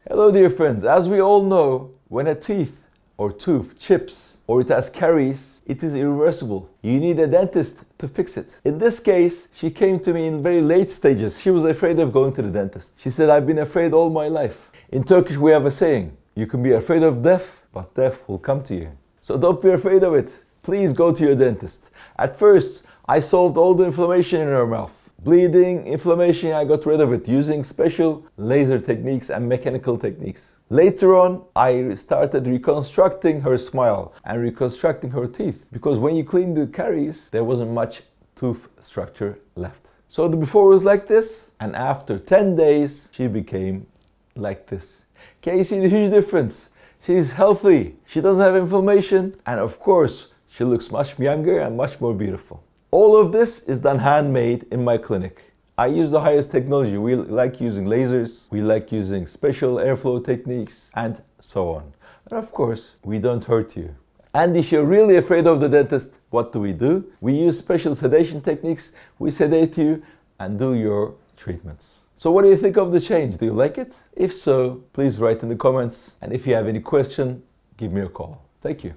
Hello dear friends, as we all know, when a teeth or tooth chips or it has caries, it is irreversible. You need a dentist to fix it. In this case, she came to me in very late stages. She was afraid of going to the dentist. She said, I've been afraid all my life. In Turkish we have a saying, you can be afraid of death, but death will come to you. So don't be afraid of it. Please go to your dentist. At first, I solved all the inflammation in her mouth. Bleeding, inflammation, I got rid of it using special laser techniques and mechanical techniques. Later on, I started reconstructing her smile and reconstructing her teeth, because when you clean the caries, there wasn't much tooth structure left. So the before was like this, and after 10 days, she became like this. Can you see the huge difference? She's healthy, she doesn't have inflammation, and of course, she looks much younger and much more beautiful. All of this is done handmade in my clinic. I use the highest technology. We like using lasers, we like using special airflow techniques, and so on. And of course, we don't hurt you. And if you're really afraid of the dentist, what do? We use special sedation techniques. We sedate you and do your treatments. So what do you think of the change? Do you like it? If so, please write in the comments. And if you have any question, give me a call. Thank you.